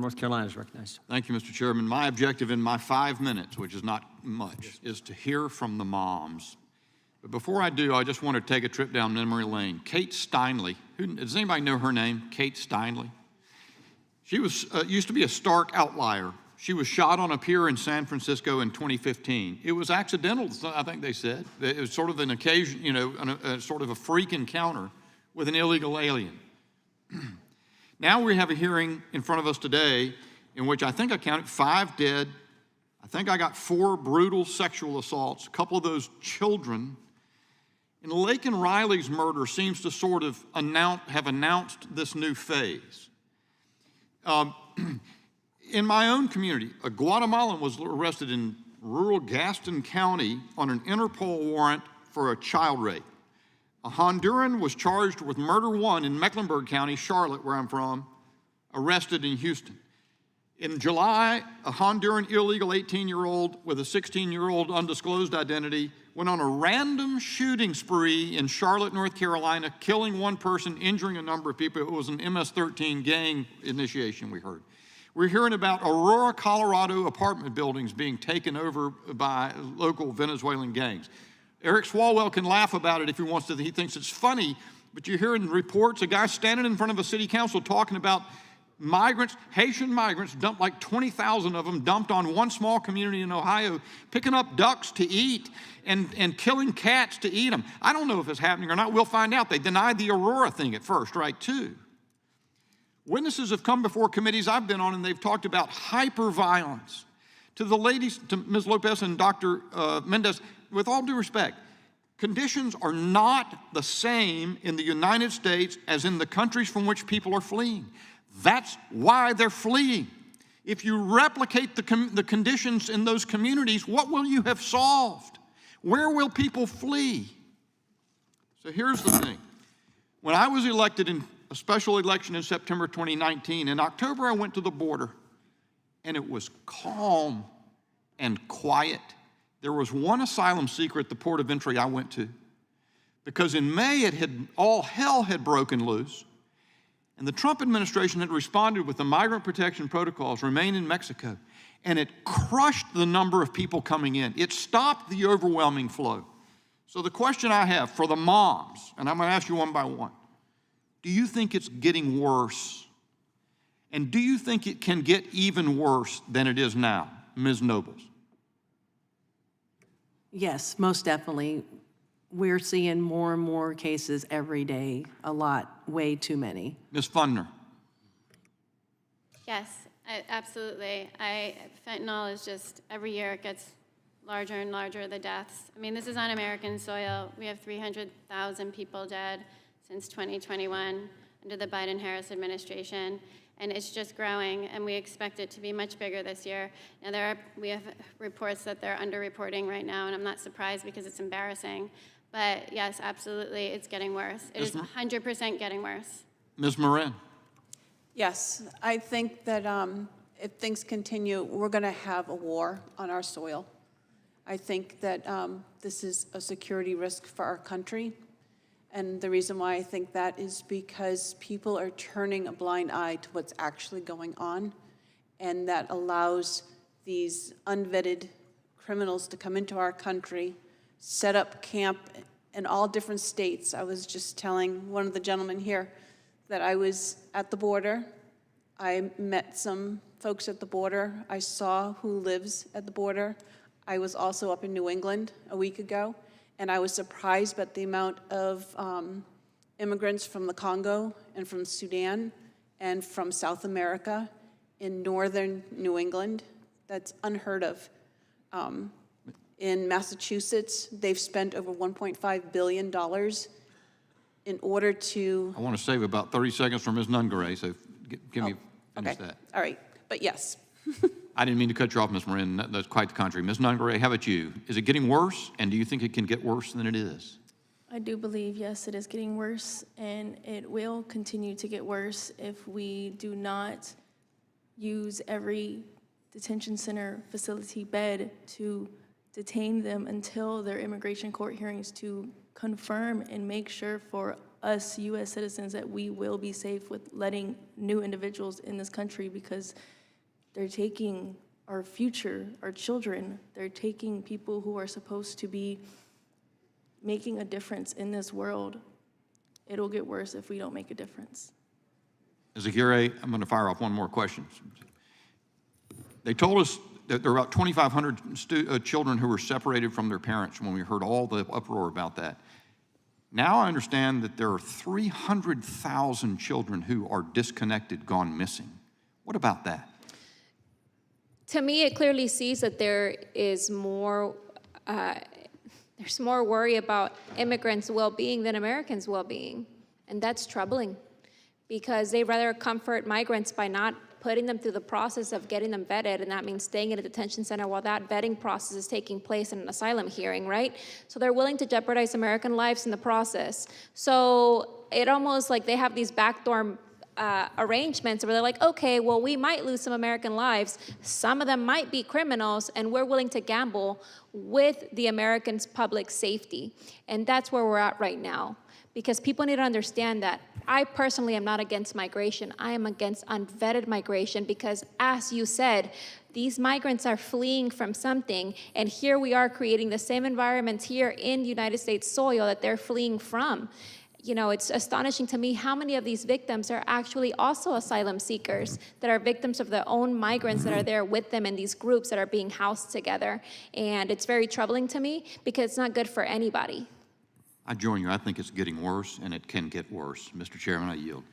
North Carolina is recognized. Thank you, Mr. Chairman. My objective in my 5 minutes, which is not much, is to hear from the moms. But before I do, I just want to take a trip down memory lane. Kate Steinle, does anybody know her name? Kate Steinle? She was used to be a stark outlier. She was shot on a pier in San Francisco in 2015. It was accidental, I think they said. It was sort of an occasion, you know, sort of a freak encounter with an illegal alien. Now we have a hearing in front of us today in which I think I counted 5 dead. I think I got 4 brutal sexual assaults, a couple of those children. And Laken Riley's murder seems to sort of have announced this new phase. In my own community, a Guatemalan was arrested in rural Gaston County on an Interpol warrant for a child rape. A Honduran was charged with murder 1 in Mecklenburg County, Charlotte, where I'm from, arrested in Houston. In July, a Honduran illegal 18-year-old with a 16-year-old undisclosed identity went on a random shooting spree in Charlotte, North Carolina, killing 1 person, injuring a number of people. It was an MS-13 gang initiation, we heard. We're hearing about Aurora, Colorado apartment buildings being taken over by local Venezuelan gangs. Eric Swalwell can laugh about it if he wants to. He thinks it's funny, but you're hearing reports, a guy standing in front of a city council talking about migrants, Haitian migrants, dumped like 20,000 of them, dumped on one small community in Ohio, picking up ducks to eat and killing cats to eat them. I don't know if it's happening or not. We'll find out. They denied the Aurora thing at first, right, too. Witnesses have come before committees I've been on, and they've talked about hyper-violence. To the ladies, to Ms. Lopez and Dr. Mendez, with all due respect, conditions are not the same in the United States as in the countries from which people are fleeing. That's why they're fleeing. If you replicate the conditions in those communities, what will you have solved? Where will people flee? So here's the thing. When I was elected in a special election in September 2019, in October I went to the border, and it was calm and quiet. There was 1 asylum seeker at the port of entry I went to, because in May all hell had broken loose, and the Trump administration had responded with the migrant protection protocols, remain in Mexico, and it crushed the number of people coming in. It stopped the overwhelming flow. So the question I have for the moms, and I'm going to ask you one by one, do you think it's getting worse? And do you think it can get even worse than it is now? Ms. Nobles. Yes, most definitely. We're seeing more and more cases every day, a lot, way too many. Ms. Fundner. Yes, absolutely. Fentanyl is just, every year it gets larger and larger, the deaths. I mean, this is on American soil. We have 300,000 people dead since 2021 under the Biden-Harris administration, and it's just growing, and we expect it to be much bigger this year. Now, we have reports that they're underreporting right now, and I'm not surprised because it's embarrassing. But yes, absolutely, it's getting worse. It is 100% getting worse. Ms. Moran. Yes, I think that if things continue, we're going to have a war on our soil. I think that this is a security risk for our country. And the reason why I think that is because people are turning a blind eye to what's actually going on, and that allows these unvetted criminals to come into our country, set up camp in all different states. I was just telling one of the gentlemen here that I was at the border. I met some folks at the border. I saw who lives at the border. I was also up in New England a week ago, and I was surprised at the amount of immigrants from the Congo and from Sudan and from South America in northern New England. That's unheard of. In Massachusetts, they've spent over $1.5 billion in order to... I want to save about 30 seconds for Ms. Nungaray, so give me finish that. All right, but yes. I didn't mean to cut you off, Ms. Moran. That's quite the contrary. Ms. Nungaray, how about you? Is it getting worse, and do you think it can get worse than it is? I do believe, yes, it is getting worse, and it will continue to get worse if we do not use every detention center facility bed to detain them until their immigration court hearings to confirm and make sure for us U.S. citizens that we will be safe with letting new individuals in this country, because they're taking our future, our children. They're taking people who are supposed to be making a difference in this world. It'll get worse if we don't make a difference. Zakire, I'm going to fire off one more question. They told us that there are about 2,500 children who were separated from their parents when we heard all the uproar about that. Now I understand that there are 300,000 children who are disconnected, gone missing. What about that? To me, it clearly sees that there is more, there's more worry about immigrants' well-being than Americans' well-being. And that's troubling, because they rather comfort migrants by not putting them through the process of getting them vetted, and that means staying in a detention center while that vetting process is taking place in an asylum hearing, right? So they're willing to jeopardize American lives in the process. So it almost like they have these backdoor arrangements where they're like, okay, well, we might lose some American lives. Some of them might be criminals, and we're willing to gamble with the Americans' public safety. And that's where we're at right now, because people need to understand that I personally am not against migration. I am against unvetted migration, because, as you said, these migrants are fleeing from something, and here we are creating the same environment here in the United States soil that they're fleeing from. You know, it's astonishing to me how many of these victims are actually also asylum seekers that are victims of their own migrants that are there with them in these groups that are being housed together. And it's very troubling to me, because it's not good for anybody. I join you. I think it's getting worse, and it can get worse. Mr. Chairman, I yield.